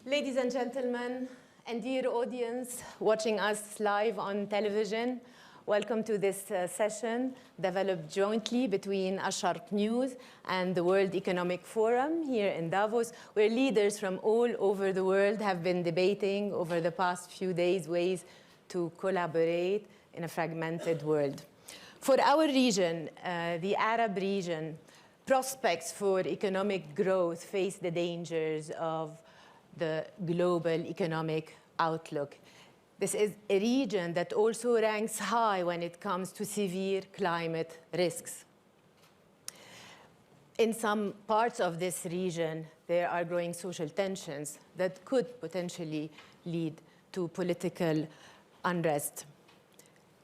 Ladies and gentlemen, and dear audience watching us live on television, welcome to this session developed jointly between Asharq News and the World Economic Forum here in Davos, where leaders from all over the world have been debating over the past few days ways to collaborate in a fragmented world. For our region, the Arab region, prospects for economic growth face the dangers of the global economic outlook. This is a region that also ranks high when it comes to severe climate risks. In some parts of this region, there are growing social tensions that could potentially lead to political unrest.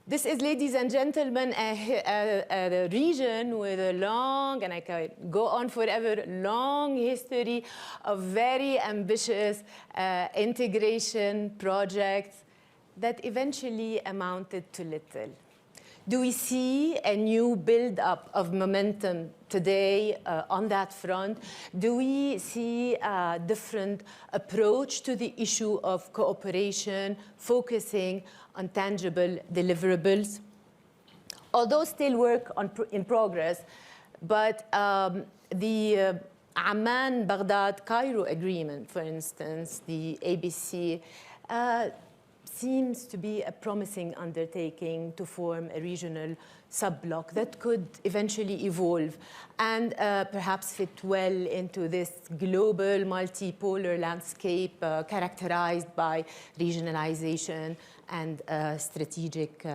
This is, ladies and gentlemen, a region with a long, and I can go on forever, long history of very ambitious integration projects that eventually amounted to little. Do we see a new build-up of momentum today on that front? Do we see a different approach to the issue of cooperation, focusing on tangible deliverables? Although still work in progress, but the Amman-Baghdad-Cairo agreement, for instance, the ABC, seems to be a promising undertaking to form a regional sub-bloc that could eventually evolve and perhaps fit well into this global multipolar landscape characterized by regionalization and strategic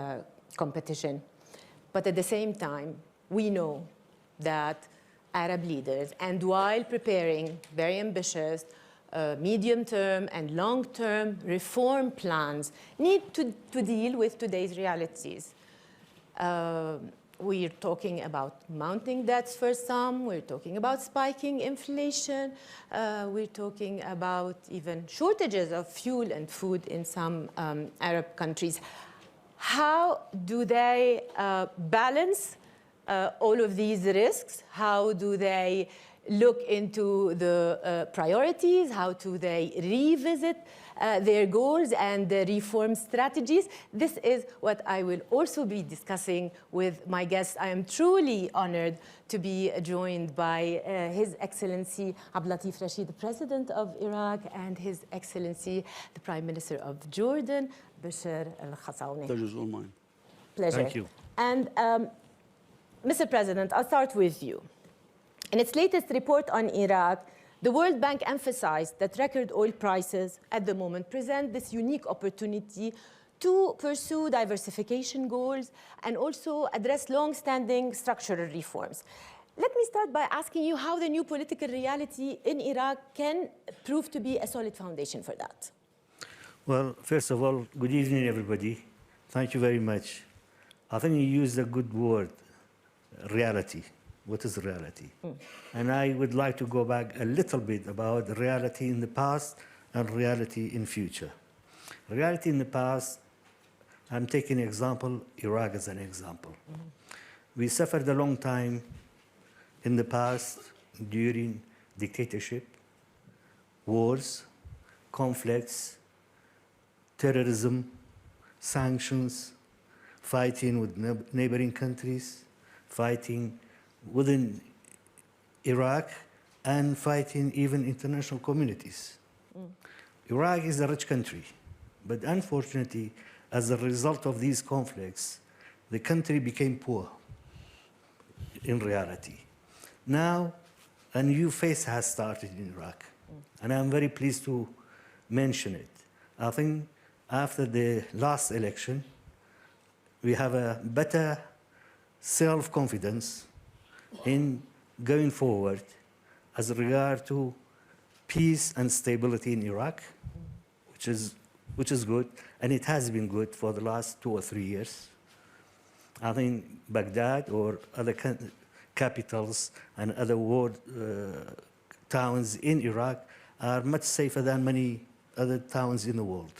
competition. But at the same time, we know that Arab leaders, and while preparing very ambitious medium-term and long-term reform plans, need to deal with today's realities. We're talking about mounting debts for some, we're talking about spiking inflation, we're talking about even shortages of fuel and food in some Arab countries. How do they balance all of these risks? How do they look into the priorities? How do they revisit their goals and the reform strategies? This is what I will also be discussing with my guests. I am truly honored to be joined by His Excellency Abdulatif Rashid, the President of Iraq, and His Excellency, the Prime Minister of Jordan, Bisher al-Khasawneh. Pleasure's all mine. Pleasure. Thank you. And Mr. President, I'll start with you. In its latest report on Iraq, the World Bank emphasized that record oil prices at the moment present this unique opportunity to pursue diversification goals and also address long-standing structural reforms. Let me start by asking you how the new political reality in Iraq can prove to be a solid foundation for that. Well, first of all, good evening, everybody. Thank you very much. I think you used a good word, reality. What is reality? And I would like to go back a little bit about the reality in the past and reality in future. Reality in the past, I'm taking an example, Iraq as an example. We suffered a long time in the past during dictatorship, wars, conflicts, terrorism, sanctions, fighting with neighboring countries, fighting within Iraq, and fighting even international communities. Iraq is a rich country, but unfortunately, as a result of these conflicts, the country became poor in reality. Now, a new phase has started in Iraq, and I'm very pleased to mention it. I think after the last election, we have a better self-confidence in going forward as regard to peace and stability in Iraq, which is good, and it has been good for the last 2 or 3 years. I think Baghdad or other capitals and other world towns in Iraq are much safer than many other towns in the world.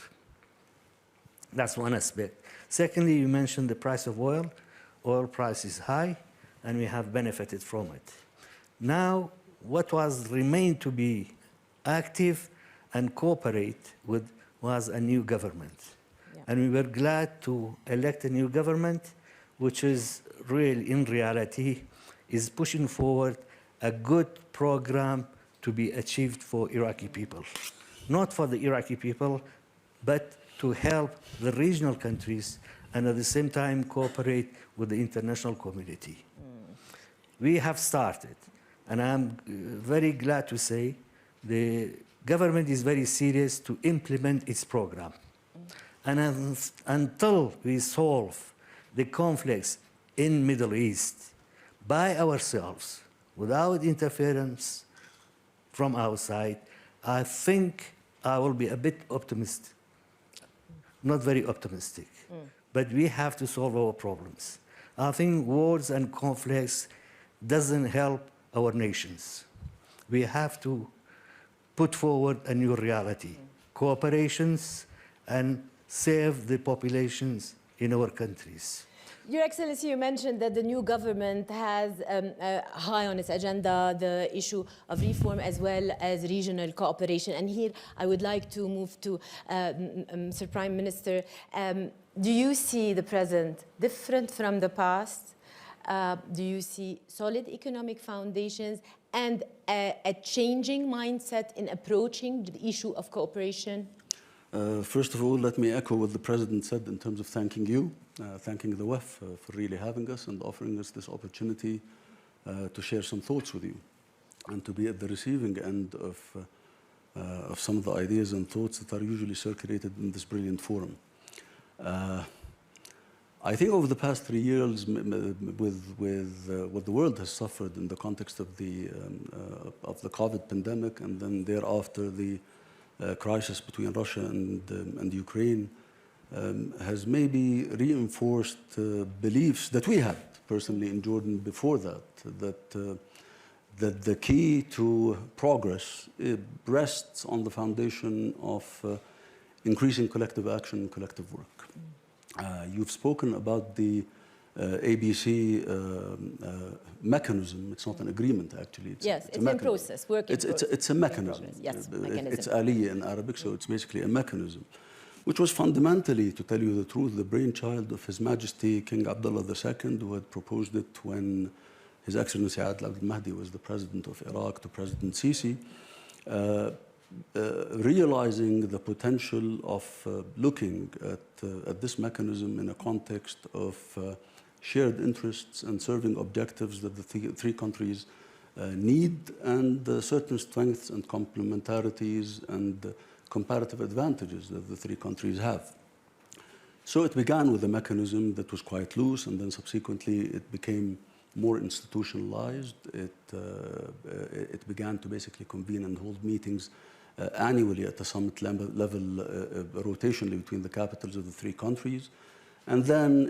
That's one aspect. Secondly, you mentioned the price of oil. Oil price is high, and we have benefited from it. Now, what was remained to be active and cooperate with was a new government. Yeah. And we were glad to elect a new government, which is really, in reality, is pushing forward a good program to be achieved for Iraqi people. Not for the Iraqi people, but to help the regional countries and at the same time cooperate with the international community. We have started, and I'm very glad to say the government is very serious to implement its program. And until we solve the conflicts in Middle East by ourselves, without interference from outside, I think I will be a bit optimistic, not very optimistic. But we have to solve our problems. I think wars and conflicts doesn't help our nations. We have to put forward a new reality, cooperations, and save the populations in our countries. Your Excellency, you mentioned that the new government has high on its agenda the issue of reform as well as regional cooperation. And here I would like to move to Sir Prime Minister. Do you see the present different from the past? Do you see solid economic foundations and a changing mindset in approaching the issue of cooperation? First of all, let me echo what the President said in terms of thanking you, thanking the WEF for really having us and offering us this opportunity to share some thoughts with you and to be at the receiving end of some of the ideas and thoughts that are usually circulated in this brilliant forum. I think over the past 3 years, with what the world has suffered in the context of the COVID pandemic, and then thereafter the crisis between Russia and Ukraine, has maybe reinforced beliefs that we had personally in Jordan before that the key to progress rests on the foundation of increasing collective action and collective work. You've spoken about the ABC mechanism. It's not an agreement, actually. It's in process. It's a mechanism. Yes, it's aliyah in Arabic, so it's basically a mechanism, which was fundamentally, to tell you the truth, the brainchild of His Majesty King Abdullah II, who had proposed it when His Excellency Adel Abdel Mahdi was the President of Iraq to President Sisi. Realizing the potential of looking at this mechanism in a context of shared interests and serving objectives that the three countries need, and certain strengths and complementarities and comparative advantages that the three countries have. So it began with a mechanism that was quite loose, and then subsequently it became more institutionalized. It began to basically convene and hold meetings annually at the summit level, rotationally between the capitals of the three countries. And then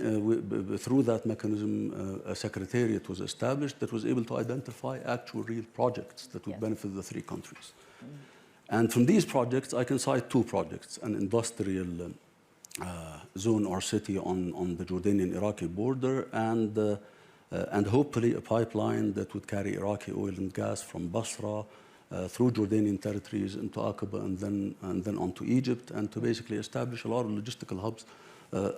through that mechanism, a secretariat was established that was able to identify actual real projects that would benefit the three countries. And from these projects, I can cite 2 projects: an industrial zone or city on the Jordanian-Iraqi border, and hopefully a pipeline that would carry Iraqi oil and gas from Basra through Jordanian territories into Aqaba and then onto Egypt, and to basically establish a lot of logistical hubs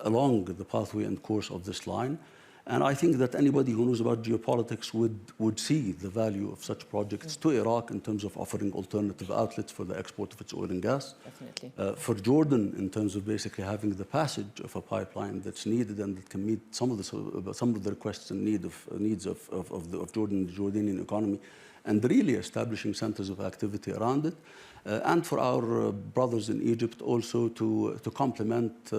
along the pathway and course of this line. And I think that anybody who knows about geopolitics would see the value of such projects to Iraq in terms of offering alternative outlets for the export of its oil and gas. Definitely. For Jordan, in terms of basically having the passage of a pipeline that's needed and that can meet some of the requests and needs of Jordan, the Jordanian economy, and really establishing centers of activity around it. And for our brothers in Egypt also to complement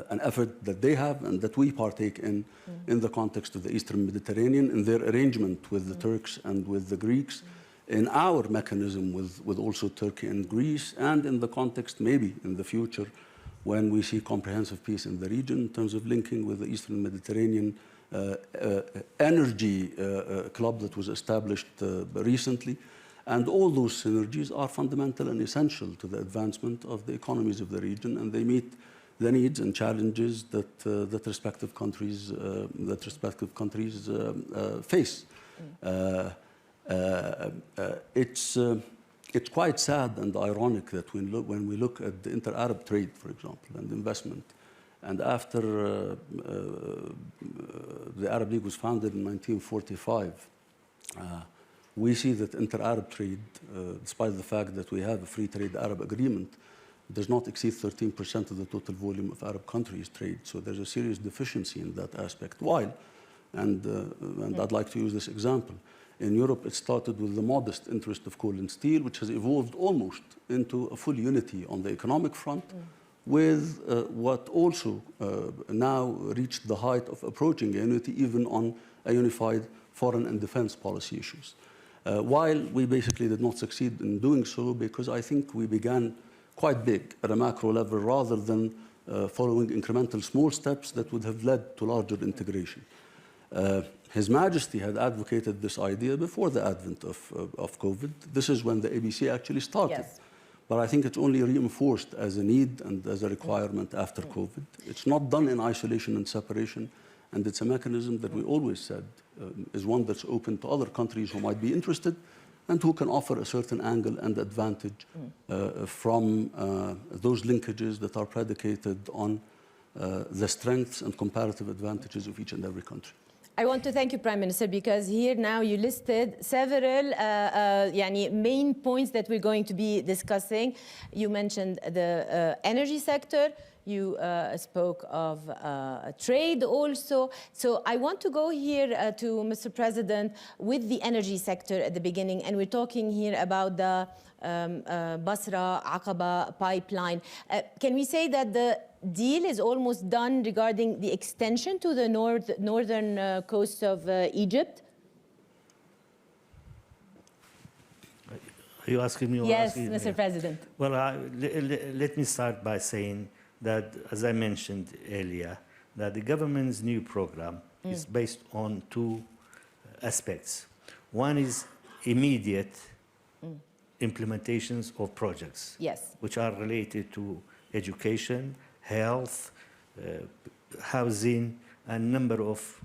an effort that they have and that we partake in the context of the Eastern Mediterranean, in their arrangement with the Turks and with the Greeks, in our mechanism with also Turkey and Greece, and in the context maybe in the future when we see comprehensive peace in the region in terms of linking with the Eastern Mediterranean energy club that was established recently. And all those synergies are fundamental and essential to the advancement of the economies of the region, and they meet the needs and challenges that respective countries face. it's quite sad and ironic that when we look at the inter-Arab trade, for example, and investment, and after the Arab League was founded in 1945, we see that inter-Arab trade, despite the fact that we have a free trade Arab agreement, does not exceed 13% of the total volume of Arab countries' trade. So there's a serious deficiency in that aspect. While, and I'd like to use this example, in Europe it started with the modest interest of coal and steel, which has evolved almost into a full unity on the economic front, with what also now reached the height of approaching a unity even on a unified foreign and defense policy issues. While we basically did not succeed in doing so, because I think we began quite big at a macro level rather than following incremental small steps that would have led to larger integration. His Majesty had advocated this idea before the advent of COVID. This is when the ABC actually started. Yes. But I think it's only reinforced as a need and as a requirement after COVID. It's not done in isolation and separation, and it's a mechanism that we always said is one that's open to other countries who might be interested and who can offer a certain angle and advantage from those linkages that are predicated on the strengths and comparative advantages of each and every country. I want to thank you, Prime Minister, because here now you listed several main points that we're going to be discussing. You mentioned the energy sector. You spoke of trade also. So I want to go here to Mr. President with the energy sector at the beginning. And we're talking here about the Basra-Aqaba pipeline. Can we say that the deal is almost done regarding the extension to the northern coast of Egypt? Are you asking me? Or yes, asking Mr. me? President. Well, let me start by saying that, as I mentioned earlier, that the government's new program is based on two aspects. One is immediate implementations of projects, yes, which are related to education, health, housing, and number of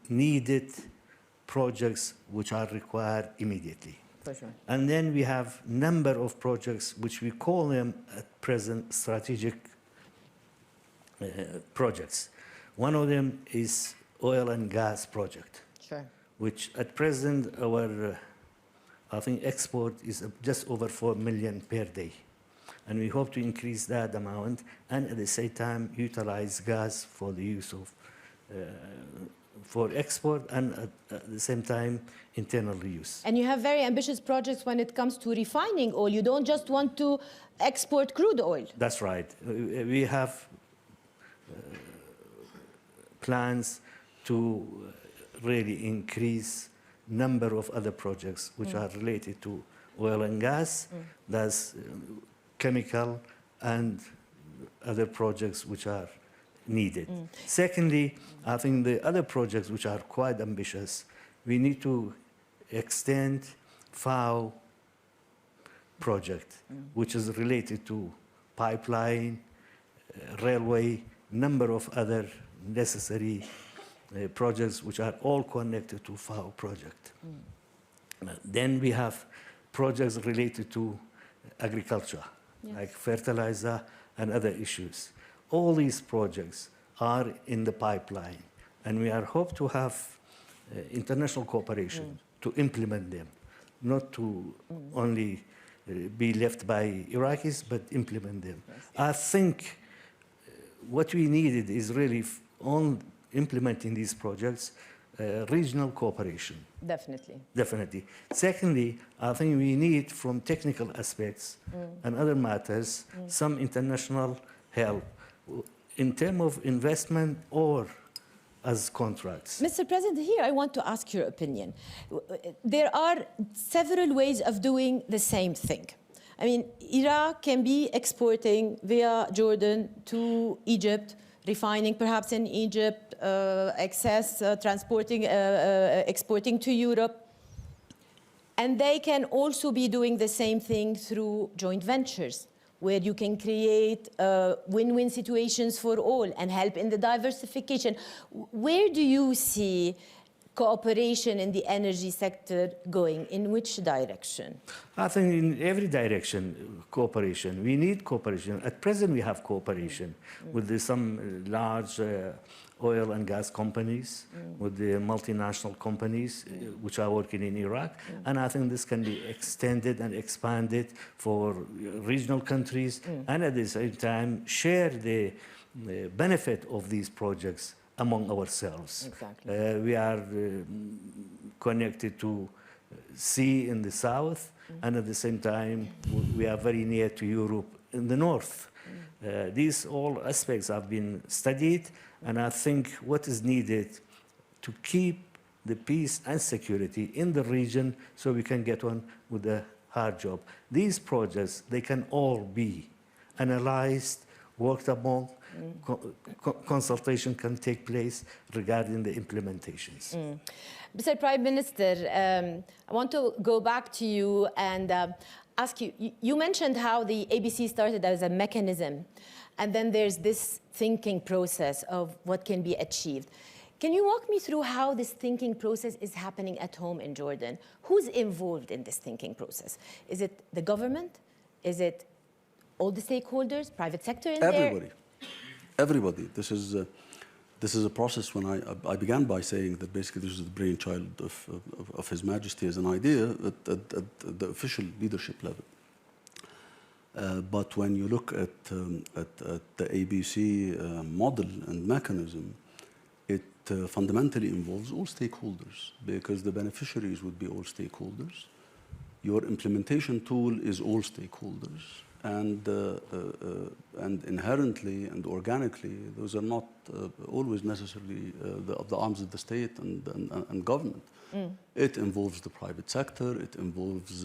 needed projects which are required immediately. for sure. And then we have number of projects which we call them at present strategic projects. One of them is oil and gas project, Sure. which at present our I think export is just over 4 million per day. And we hope to increase that amount and at the same time utilize gas for the use of, for export and at the same time internal use. And you have very ambitious projects when it comes to refining oil. You don't just want to export crude oil. That's right. We have plans to really increase number of other projects which are related to oil and gas, that's chemical and other projects which are needed. Secondly, I think the other projects which are quite ambitious, we need to extend FAO project, which is related to pipeline, railway, number of other necessary projects which are all connected to FAO project. Then we have projects related to agriculture, like fertilizer and other issues. All these projects are in the pipeline, and we are hope to have international cooperation to implement them, not to only be left by Iraqis, but implement them. I think what we needed is really on implementing these projects, regional cooperation. Definitely. Definitely. Secondly, I think we need, from technical aspects and other matters, some international help in terms of investment or as contracts. Mr. President, here I want to ask your opinion. There are several ways of doing the same thing. I mean, Iraq can be exporting via Jordan to Egypt, refining perhaps in Egypt, excess, transporting, exporting to Europe. And they can also be doing the same thing through joint ventures, where you can create win-win situations for all and help in the diversification. Where do you see cooperation in the energy sector going? In which direction? I think in every direction, cooperation. We need cooperation. At present, we have cooperation with some large oil and gas companies, with the multinational companies which are working in Iraq. And I think this can be extended and expanded for regional countries, and at the same time share the benefit of these projects among ourselves. Exactly. We are connected to sea in the south, and at the same time, we are very near to Europe in the north. These all aspects have been studied, and I think what is needed to keep the peace and security in the region so we can get on with the hard job. These projects, they can all be analyzed, worked upon, consultation can take place regarding the implementations. Mr. Prime Minister, I want to go back to you and ask you, you mentioned how the ABC started as a mechanism, and then there's this thinking process of what can be achieved. Can you walk me through how this thinking process is happening at home in Jordan? Who's involved in this thinking process? Is it the government? Is it all the stakeholders, private sector in Everybody. there? Everybody. This is a process. When I began by saying that basically this is the brainchild of His Majesty as an idea at the official leadership level. But when you look at the ABC model and mechanism, it fundamentally involves all stakeholders, because the beneficiaries would be all stakeholders. Your implementation tool is all stakeholders. And inherently and organically, those are not always necessarily the arms of the state and government. It involves the private sector. It involves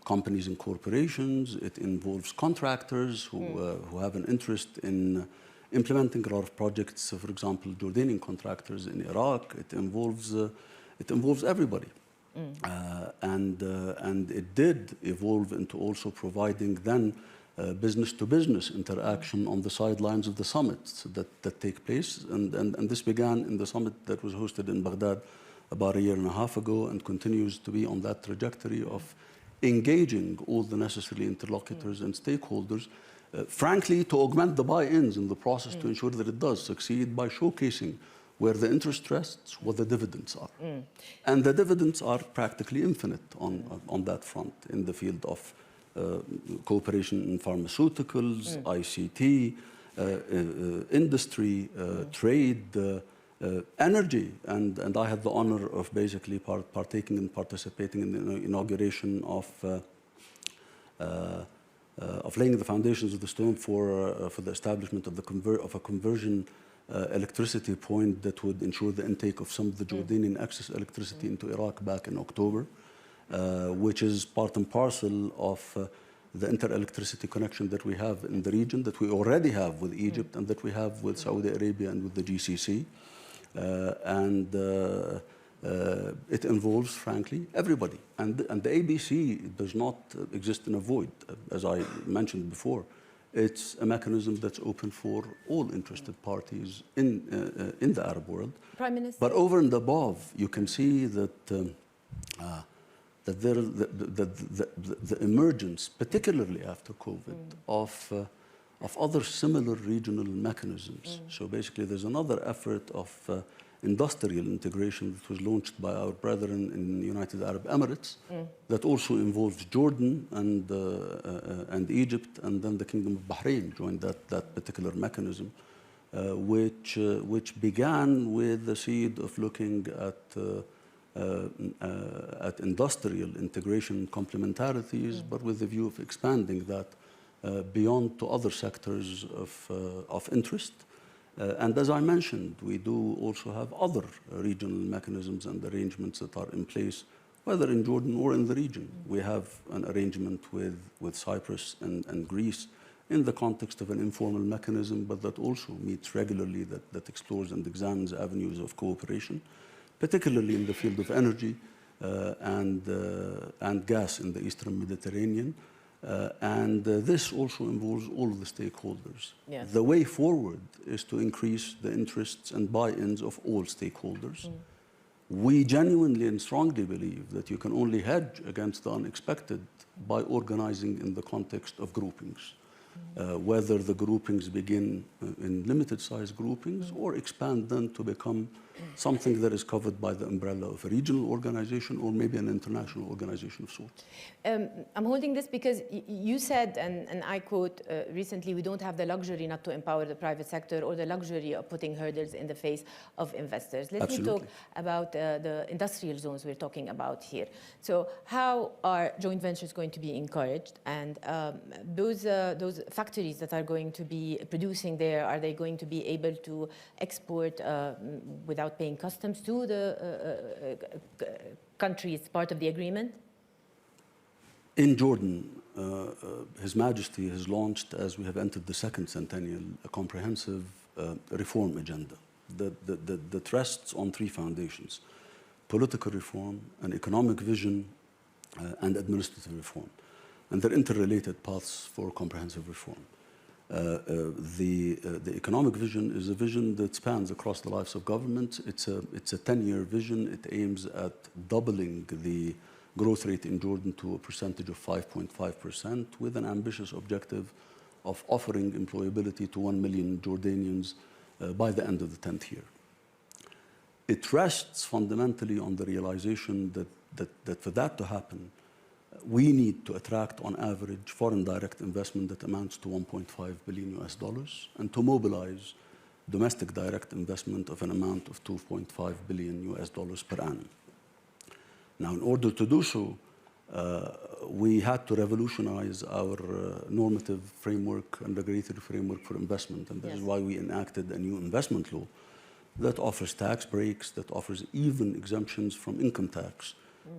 companies and corporations. It involves contractors who have an interest in implementing a lot of projects. For example, Jordanian contractors in Iraq. It involves everybody. And it did evolve into also providing then business-to-business interaction on the sidelines of the summits that take place. And this began in the summit that was hosted in Baghdad about 1.5 years ago, and continues to be on that trajectory of engaging all the necessary interlocutors and stakeholders, frankly, to augment the buy-ins in the process to ensure that it does succeed by showcasing where the interest rests, what the dividends are. And the dividends are practically infinite on that front in the field of cooperation in pharmaceuticals, ICT, industry, trade, energy. And I had the honor of basically participating in the inauguration of laying the foundations of the stone for the establishment of a conversion electricity point that would ensure the intake of some of the Jordanian excess electricity into Iraq back in October, which is part and parcel of the inter-electricity connection that we have in the region, that we already have with Egypt and that we have with Saudi Arabia and with the GCC. It involves, frankly, everybody. And the ABC does not exist in a void, as I mentioned before. It's a mechanism that's open for all interested parties in the Arab world. Prime Minister. But over and above, you can see that the emergence, particularly after COVID, of other similar regional mechanisms. So basically, there's another effort of industrial integration that was launched by our brethren in the United Arab Emirates that also involves Jordan and Egypt, and then the Kingdom of Bahrain joined that particular mechanism, which began with the seed of looking at industrial integration and complementarities, but with the view of expanding that beyond to other sectors of interest. And as I mentioned, we do also have other regional mechanisms and arrangements that are in place, whether in Jordan or in the region. We have an arrangement with Cyprus and Greece in the context of an informal mechanism, but that also meets regularly, that explores and examines avenues of cooperation, particularly in the field of energy and gas in the Eastern Mediterranean. This also involves all of the stakeholders. Yes. The way forward is to increase the interests and buy-ins of all stakeholders. We genuinely and strongly believe that you can only hedge against the unexpected by organizing in the context of groupings. Whether the groupings begin in limited-sized groupings or expand then to become something that is covered by the umbrella of a regional organization or maybe an international organization of sorts. I'm holding this because you said, and I quote recently, we don't have the luxury not to empower the private sector or the luxury of putting hurdles in the face of investors. Let Absolutely. me talk about the industrial zones we're talking about here. So how are joint ventures going to be encouraged? And those factories that are going to be producing there, are they going to be able to export without paying customs to the countries part of the agreement? In Jordan, His Majesty has launched, as we have entered the second centennial, a comprehensive reform agenda that rests on three foundations: political reform, an economic vision, and administrative reform. And they're interrelated paths for comprehensive reform. The economic vision is a vision that spans across the lives of government. It's a 10-year vision. It aims at doubling the growth rate in Jordan to a percentage of 5.5%, with an ambitious objective of offering employability to 1 million Jordanians by the end of the 10th year. It rests fundamentally on the realization that for that to happen, we need to attract, on average, foreign direct investment that amounts to $1.5 billion and to mobilize domestic direct investment of an amount of $2.5 billion per annum. Now, in order to do so, we had to revolutionize our normative framework and regulatory framework for investment, and that is why we enacted a new investment law that offers tax breaks, that offers even exemptions from income tax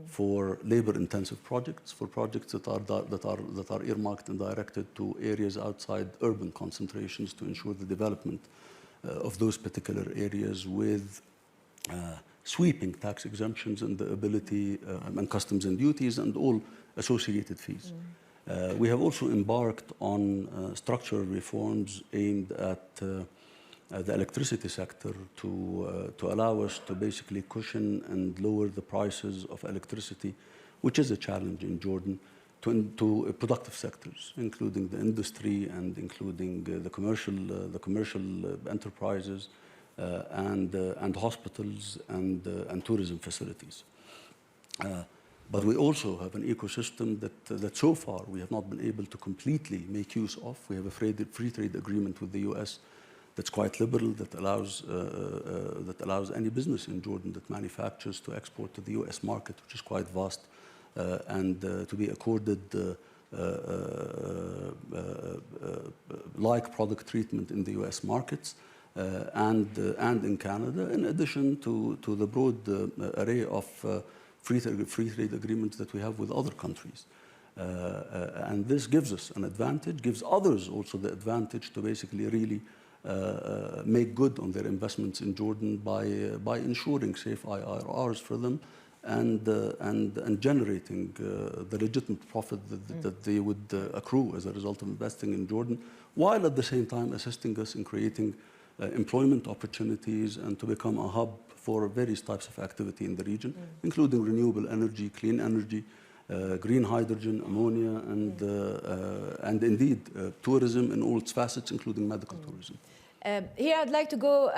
for labor-intensive projects, for projects that are earmarked and directed to areas outside urban concentrations to ensure the development of those particular areas with sweeping tax exemptions and the ability and customs and duties and all associated fees. We have also embarked on structural reforms aimed at the electricity sector to allow us to basically cushion and lower the prices of electricity, which is a challenge in Jordan, to productive sectors, including the industry and including the commercial enterprises and hospitals and tourism facilities. But we also have an ecosystem that so far we have not been able to completely make use of. We have a free trade agreement with the US that's quite liberal, that allows any business in Jordan that manufactures to export to the US market, which is quite vast, and to be accorded like product treatment in the US markets and in Canada, in addition to the broad array of free trade agreements that we have with other countries. And this gives us an advantage, gives others also the advantage to basically really make good on their investments in Jordan by ensuring safe IRRs for them and generating the legitimate profit that they would accrue as a result of investing in Jordan, while at the same time assisting us in creating employment opportunities and to become a hub for various types of activity in the region, including renewable energy, clean energy, green hydrogen, ammonia, and indeed tourism in all its facets, including medical tourism. Here I'd like to go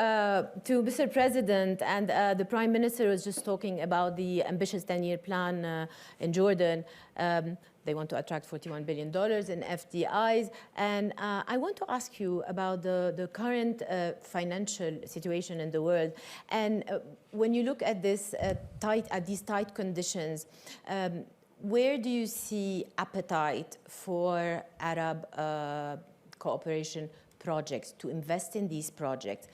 to Mr. President, and the Prime Minister was just talking about the ambitious 10-year plan in Jordan. They want to attract $41 billion in FDIs. And I want to ask you about the current financial situation in the world. And when you look at these tight conditions, where do you see appetite for Arab cooperation projects, to invest in these projects?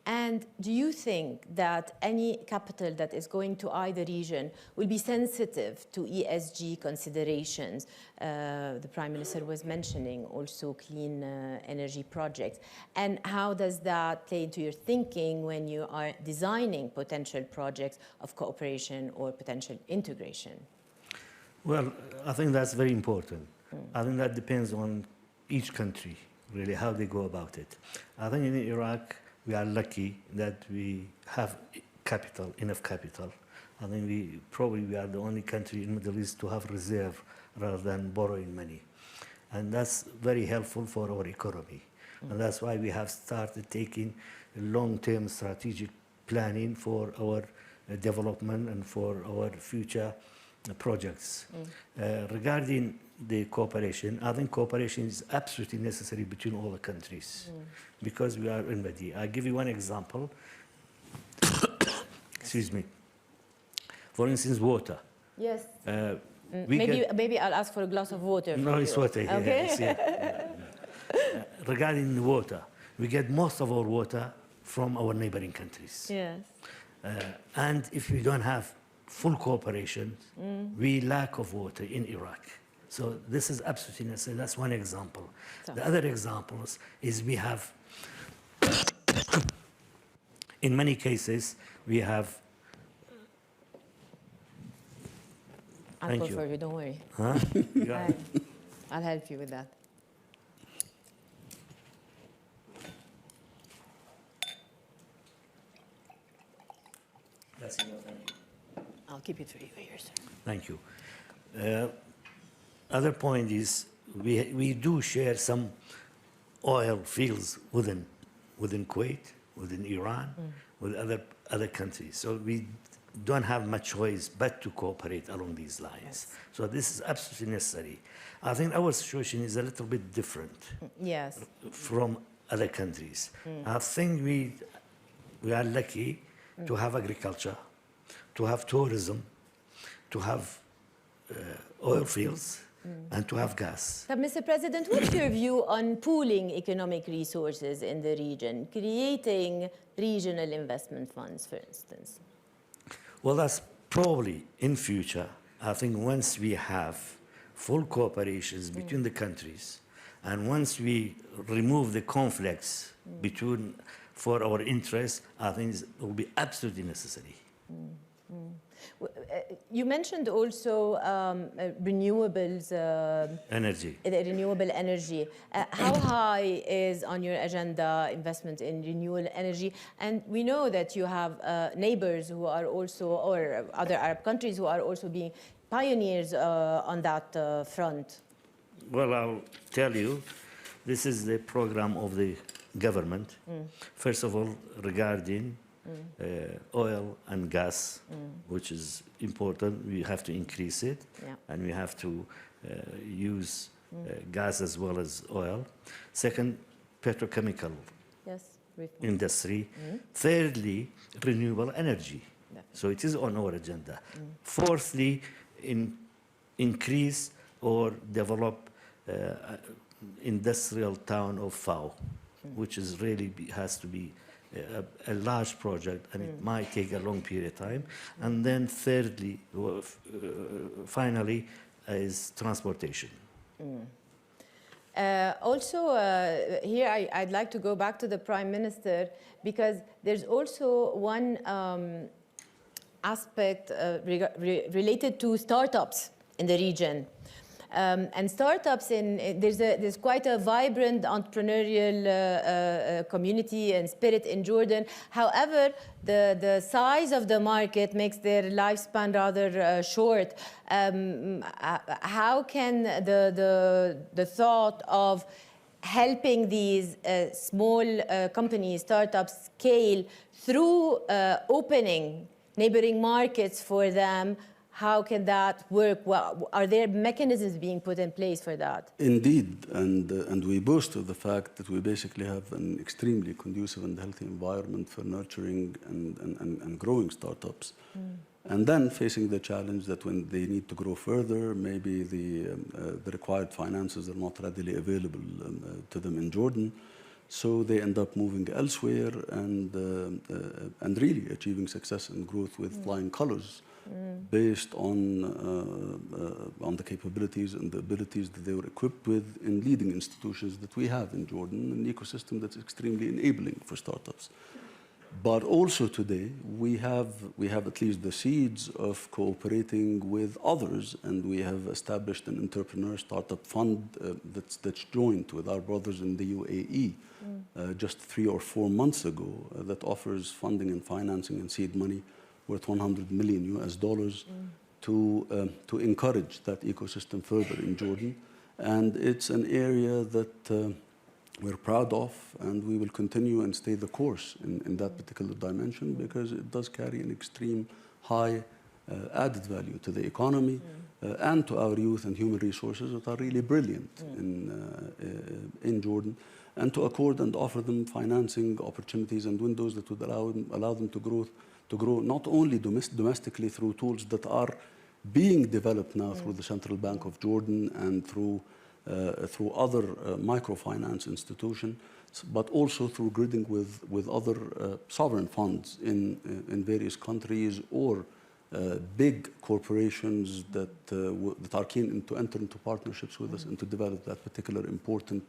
And do you think that any capital that is going to either region will be sensitive to ESG considerations? The Prime Minister was mentioning also clean energy projects. And how does that play into your thinking when you are designing potential projects of cooperation or potential integration? Well, I think that's very important. I think that depends on each country, really, how they go about it. I think in Iraq, we are lucky that we have capital, enough capital. I think we are the only country in the Middle East to have reserve rather than borrowing money. And that's very helpful for our economy. And that's why we have started taking long-term strategic planning for our development and for our future projects. Regarding the cooperation, I think cooperation is absolutely necessary between all the countries because we are already. I'll give you one example. Excuse me. For instance, water. Yes. Maybe I'll ask for a glass of water. No, it's water. Okay. Yes, yeah. Regarding the water, we get most of our water from our neighboring countries. Yes. And if we don't have full cooperation, we lack of water in Iraq. So this is absolutely necessary. That's one example. The other examples is we have, in many cases, we have. I'll go for you, don't worry. Huh? I'll help you with that. That's enough, thank you. I'll keep it for you here, sir. Thank you. Other point is we do share some oil fields within Kuwait, within Iran, with other countries. So we don't have much choice but to cooperate along these lines. Yes. So this is absolutely necessary. I think our situation is a little bit different from other countries. I think we are lucky to have agriculture, to have tourism, to have oil fields, and to have gas. So, Mr. President, what's your view on pooling economic resources in the region, creating regional investment funds, for instance? Well, that's probably in future. I think once we have full cooperations between the countries, and once we remove the conflicts between for our interests, I think it will be absolutely necessary. You mentioned also renewables. Energy. Renewable energy. How high is on your agenda investment in renewable energy? And we know that you have neighbors who are also, or other Arab countries who are also being pioneers on that front. Well, I'll tell you, this is the program of the government. First of all, regarding oil and gas, which is important. We have to increase it, and we have to use gas as well as oil. Second, petrochemical industry. Thirdly, renewable energy. So it is on our agenda. Fourthly, increase or develop industrial town of FAO, which is really has to be a large project, and it might take a long period of time. And then thirdly, finally, is transportation. Also, here I'd like to go back to the Prime Minister, because there's also one aspect related to startups in the region. And startups, there's quite a vibrant entrepreneurial community and spirit in Jordan. However, the size of the market makes their lifespan rather short. How can the thought of helping these small companies, startups, scale through opening neighboring markets for them? How can that work? Well, are there mechanisms being put in place for that? Indeed, and we boast of the fact that we basically have an extremely conducive and healthy environment for nurturing and growing startups. And then facing the challenge that when they need to grow further, maybe the required finances are not readily available to them in Jordan. So they end up moving elsewhere and really achieving success and growth with flying colors. Based on the capabilities and the abilities that they were equipped with in leading institutions that we have in Jordan, an ecosystem that's extremely enabling for startups. But also today, we have at least the seeds of cooperating with others, and we have established an entrepreneur startup fund that's joined with our brothers in the UAE just 3 or 4 months ago that offers funding and financing and seed money worth $100 million to encourage that ecosystem further in Jordan. And it's an area that we're proud of, and we will continue and stay the course in that particular dimension, because it does carry an extreme high added value to the economy and to our youth and human resources that are really brilliant in Jordan, and to accord and offer them financing opportunities and windows that would allow them to grow not only domestically through tools that are being developed now through the Central Bank of Jordan and through other microfinance institutions, but also through gridding with other sovereign funds in various countries, or big corporations that are keen to enter into partnerships with us and to develop that particular important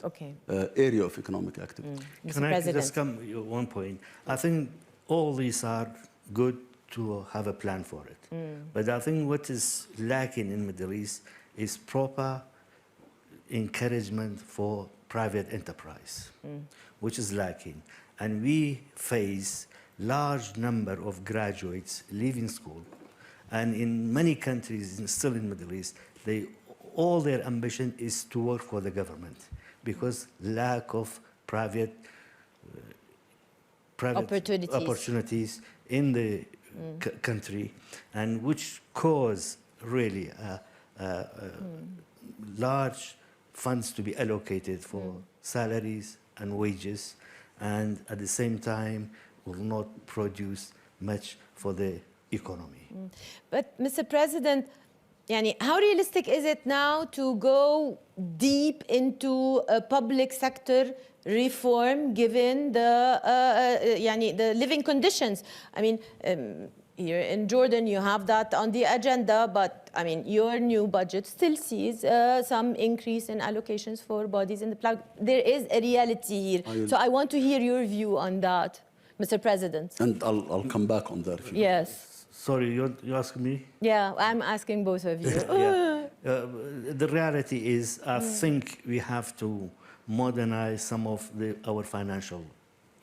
area of economic activity. Can I just come to one point? I think all these are good to have a plan for it. But I think what is lacking in the Middle East is proper encouragement for private enterprise, which is lacking. And we face large number of graduates leaving school, and in many countries still in the Middle East, all their ambition is to work for the government, because lack of private opportunities in the country, and which cause really large funds to be allocated for salaries and wages, and at the same time will not produce much for the economy. But Mr. President, how realistic is it now to go deep into a public sector reform given the living conditions? I mean, here in Jordan, you have that on the agenda, but I mean, your new budget still sees some increase in allocations for bodies in the plug. There is a reality here. So I want to hear your view on that, Mr. President. And I'll come back on that. Yes. Sorry, you asking me? Yeah, I'm asking both of you. The reality is, I think we have to modernize some of our financial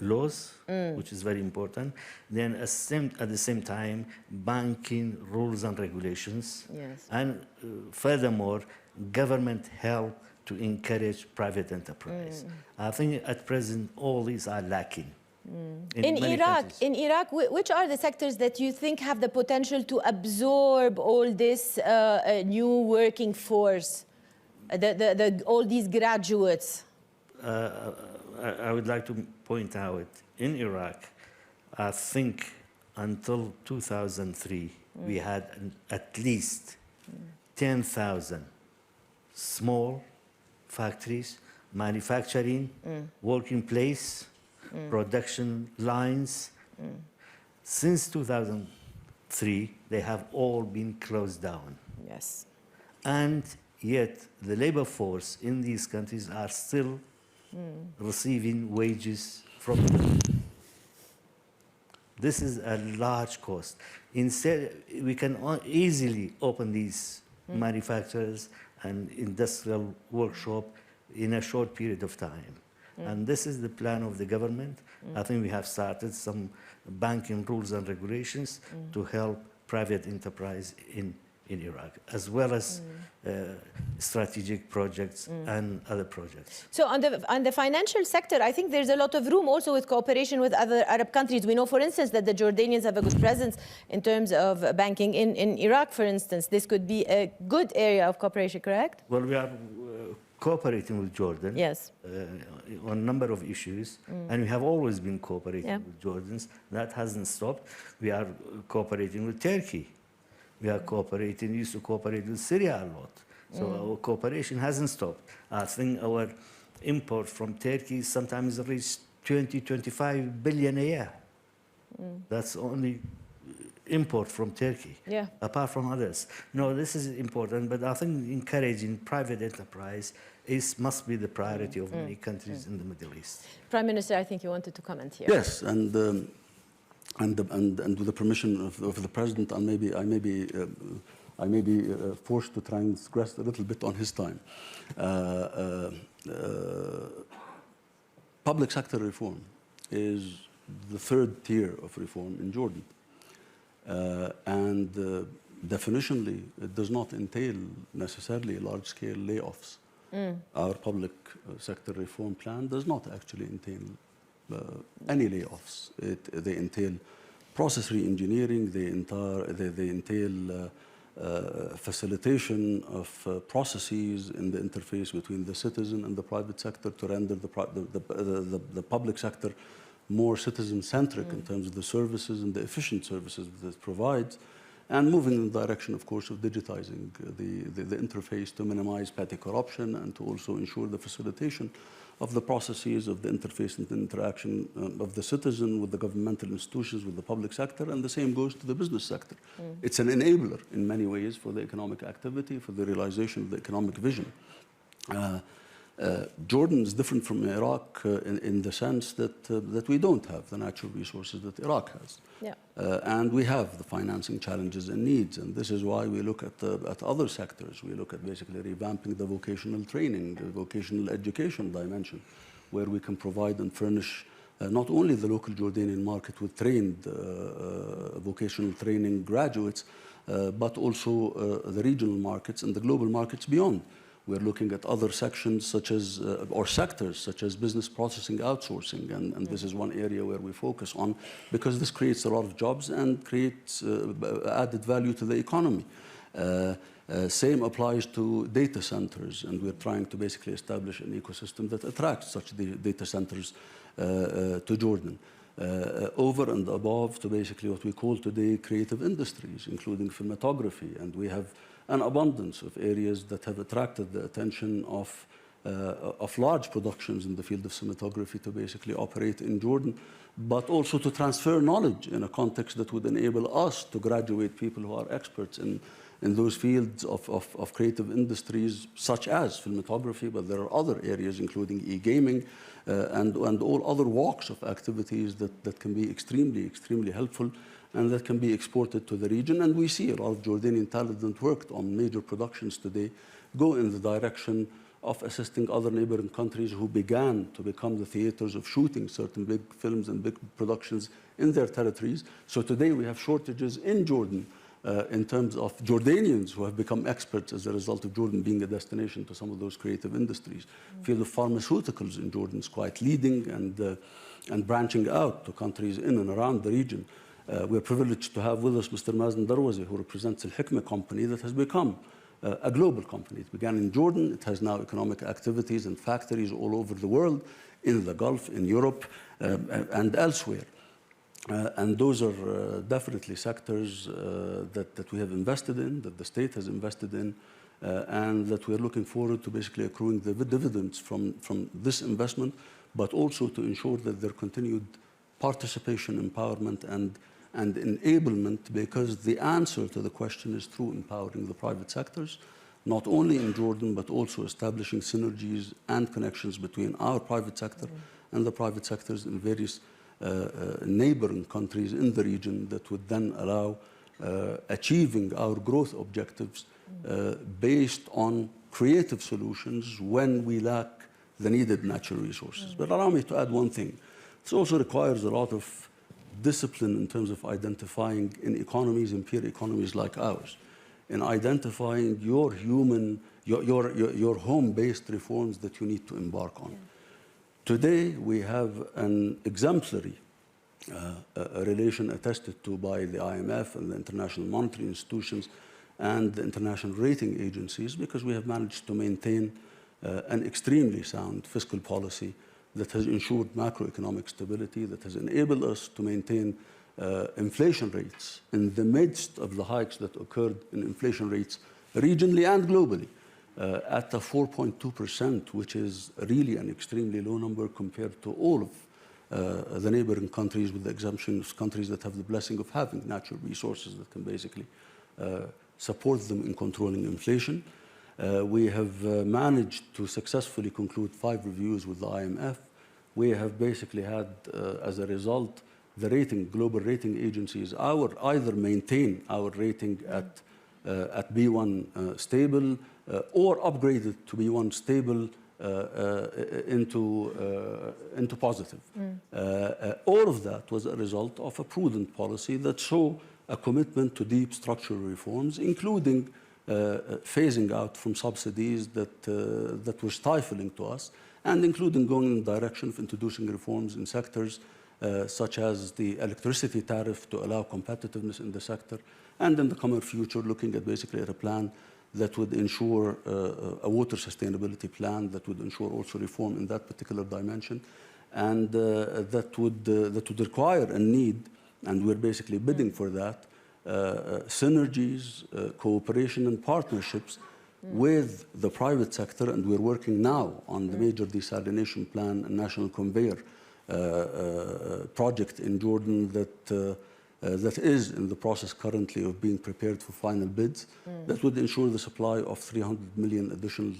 laws, which is very important. Then at the same time, banking rules and regulations. Yes. And furthermore, government help to encourage private enterprise. I think at present, all these are lacking. In Iraq, which are the sectors that you think have the potential to absorb all this new working force, all these graduates? I would like to point out, in Iraq, I think until 2003, we had at least 10,000 small factories, manufacturing, working place, production lines. Since 2003, they have all been closed down. Yes. And yet, the labor force in these countries are still receiving wages from them. This is a large cost. Instead, we can easily open these manufacturers and industrial workshop in a short period of time. And this is the plan of the government. I think we have started some banking rules and regulations to help private enterprise in Iraq, as well as strategic projects and other projects. So on the financial sector, I think there's a lot of room also with cooperation with other Arab countries. We know, for instance, that the Jordanians have a good presence in terms of banking in Iraq, for instance. This could be a good area of cooperation, correct? Well, we are cooperating with Jordan on a number of issues, and we have always been cooperating with Jordans. That hasn't stopped. We are cooperating with Turkey. We are used to cooperate with Syria a lot. So our cooperation hasn't stopped. I think our import from Turkey sometimes reach 20-25 billion a year. That's only import from Turkey, apart from others. No, this is important, but I think encouraging private enterprise must be the priority of many countries in the Middle East. Prime Minister, I think you wanted to comment here. Yes, and and with the permission of the president, I may be forced to transgress a little bit on his time. Public sector reform is the third tier of reform in Jordan. Definitionally, it does not entail necessarily large-scale layoffs. Our public sector reform plan does not actually entail any layoffs. They entail process re-engineering, they entail facilitation of processes in the interface between the citizen and the private sector to render the public sector more citizen-centric in terms of the services and the efficient services that it provides, and moving in the direction, of course, of digitizing the interface to minimize petty corruption and to also ensure the facilitation of the processes of the interface and the interaction of the citizen with the governmental institutions, with the public sector, and the same goes to the business sector. It's an enabler in many ways for the economic activity, for the realization of the economic vision. Jordan is different from Iraq in the sense that we don't have the natural resources that Iraq has. Yeah. And we have the financing challenges and needs, and this is why we look at other sectors. We look at basically revamping the vocational training, the vocational education dimension, where we can provide and furnish not only the local Jordanian market with trained vocational training graduates, but also the regional markets and the global markets beyond. We're looking at other sections such as, or sectors such as business processing outsourcing, and this is one area where we focus on because this creates a lot of jobs and creates added value to the economy. Same applies to data centers, and we're trying to basically establish an ecosystem that attracts such data centers to Jordan. Over and above to basically what we call today creative industries, including cinematography, and we have an abundance of areas that have attracted the attention of large productions in the field of cinematography to basically operate in Jordan, but also to transfer knowledge in a context that would enable us to graduate people who are experts in those fields of creative industries, such as cinematography, but there are other areas, including e-gaming and all other walks of activities that can be extremely, extremely helpful and that can be exported to the region. And we see a lot of Jordanian talent that worked on major productions today go in the direction of assisting other neighboring countries who began to become the theaters of shooting certain big films and big productions in their territories. So today we have shortages in Jordan in terms of Jordanians who have become experts as a result of Jordan being a destination to some of those creative industries. The field of pharmaceuticals in Jordan is quite leading and branching out to countries in and around the region. We're privileged to have with us Mr. Mazen Darwazi, who represents Al Hikmah company that has become a global company. It began in Jordan. It has now economic activities and factories all over the world, in the Gulf, in Europe, and elsewhere. And those are definitely sectors that we have invested in, that the state has invested in, and that we're looking forward to basically accruing the dividends from this investment, but also to ensure that their continued participation, empowerment, and enablement, because the answer to the question is through empowering the private sectors, not only in Jordan, but also establishing synergies and connections between our private sector and the private sectors in various neighboring countries in the region that would then allow achieving our growth objectives based on creative solutions when we lack the needed natural resources. But allow me to add one thing. This also requires a lot of discipline in terms of identifying in economies, in peer economies like ours, in identifying your home-based reforms that you need to embark on. Today, we have an exemplary relation attested to by the IMF and the international monetary institutions and the international rating agencies, because we have managed to maintain an extremely sound fiscal policy that has ensured macroeconomic stability, that has enabled us to maintain inflation rates in the midst of the hikes that occurred in inflation rates regionally and globally at a 4.2%, which is really an extremely low number compared to all of the neighboring countries, with the exemption of countries that have the blessing of having natural resources that can basically support them in controlling inflation. We have managed to successfully conclude 5 reviews with the IMF. We have basically had, as a result, the global rating agencies either maintain our rating at B1 stable or upgrade it to B1 stable into positive. All of that was a result of a prudent policy that saw a commitment to deep structural reforms, including phasing out from subsidies that were stifling to us, and including going in the direction of introducing reforms in sectors such as the electricity tariff to allow competitiveness in the sector, and in the coming future looking at basically at a plan that would ensure a water sustainability plan that would ensure also reform in that particular dimension, and that would require a need, and we're basically bidding for that, synergies, cooperation and partnerships with the private sector, and we're working now on the major desalination plan and national conveyor project in Jordan that is in the process currently of being prepared for final bids, that would ensure the supply of 300 million additional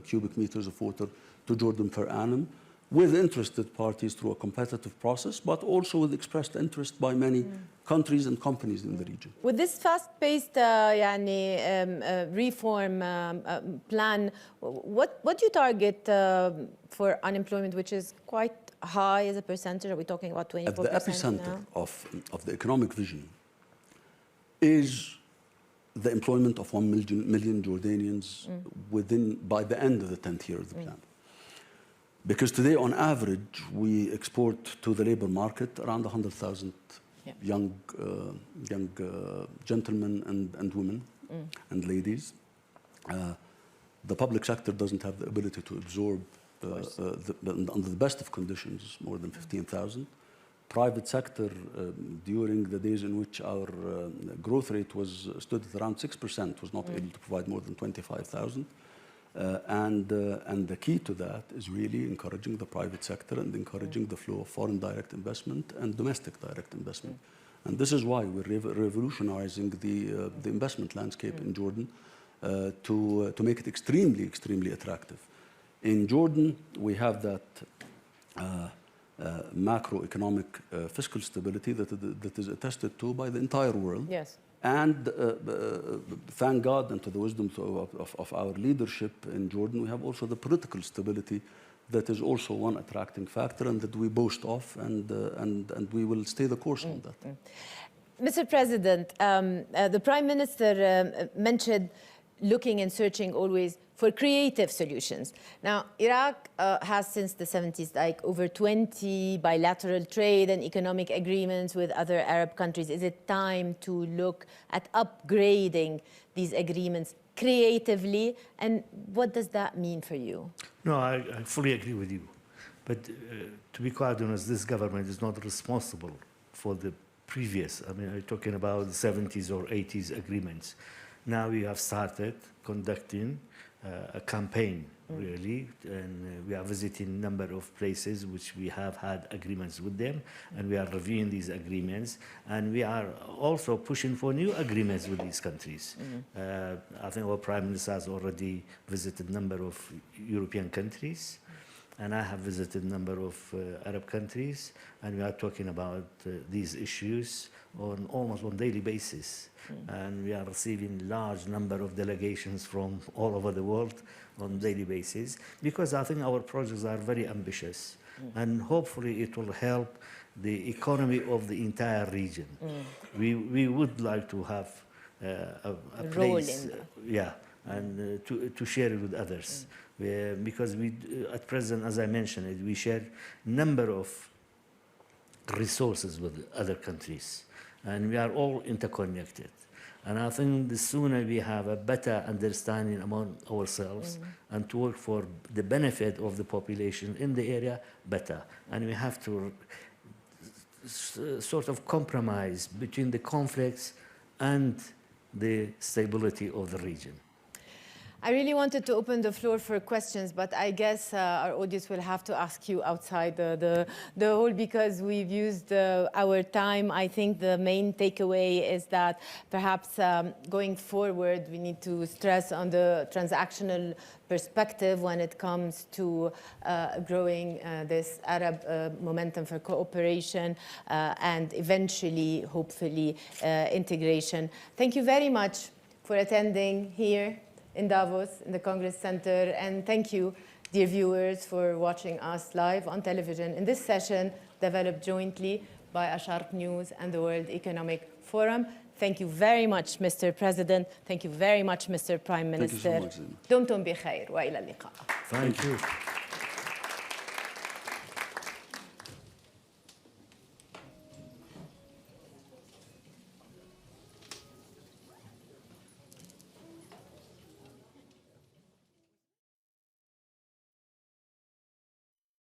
cubic meters of water to Jordan per annum, with interested parties through a competitive process, but also with expressed interest by many countries and companies in the region. With this fast-paced reform plan, what do you target for unemployment, which is quite high as a percentage? Are we talking about 24% At the epicenter now? of the economic vision is the employment of 1 million Jordanians by the end of the 10th year of the plan. Because today, on average, we export to the labor market around 100,000 young gentlemen and women and ladies. The public sector doesn't have the ability to absorb, under the best of conditions, more than 15,000. Private sector, during the days in which our growth rate stood at around 6%, was not able to provide more than 25,000. And the key to that is really encouraging the private sector and encouraging the flow of foreign direct investment and domestic direct investment. And this is why we're revolutionizing the investment landscape in Jordan to make it extremely, extremely attractive. In Jordan, we have that macroeconomic fiscal stability that is attested to by the entire world. Yes. And thank God, and to the wisdom of our leadership in Jordan, we have also the political stability that is also one attracting factor and that we boast of, and we will stay the course on that. Mr. President, the Prime Minister mentioned looking and searching always for creative solutions. Now, Iraq has since the 70s over 20 bilateral trade and economic agreements with other Arab countries. Is it time to look at upgrading these agreements creatively? And what does that mean for you? No, I fully agree with you. But to be quite honest, this government is not responsible for the previous, I'm talking about the 70s or 80s agreements. Now we have started conducting a campaign, really, and we are visiting a number of places which we have had agreements with them, and we are reviewing these agreements, and we are also pushing for new agreements with these countries. I think our Prime Minister has already visited a number of European countries, and I have visited a number of Arab countries, and we are talking about these issues almost on a daily basis. And we are receiving large number of delegations from all over the world on a daily basis, because I think our projects are very ambitious, and hopefully it will help the economy of the entire region. We would like to have a place, and to share it with others. Because we, at present, as I mentioned, we share a number of resources with other countries, and we are all interconnected. And I think the sooner we have a better understanding among ourselves and to work for the benefit of the population in the area, better. And we have to sort of compromise between the conflicts and the stability of the region. I really wanted to open the floor for questions, but I guess our audience will have to ask you outside the hall because we've used our time. I think the main takeaway is that perhaps going forward, we need to stress on the transactional perspective when it comes to growing this Arab momentum for cooperation and eventually, hopefully, integration. Thank you very much for attending here in Davos, in the Congress Center, and thank you, dear viewers, for watching us live on television in this session developed jointly by Asharq News and the World Economic Forum. Thank you very much, Mr. President. Thank you very much, Mr. Prime Minister. Thank you so much, Zeina. دمتم بخير وإلى اللقاء. Thank you.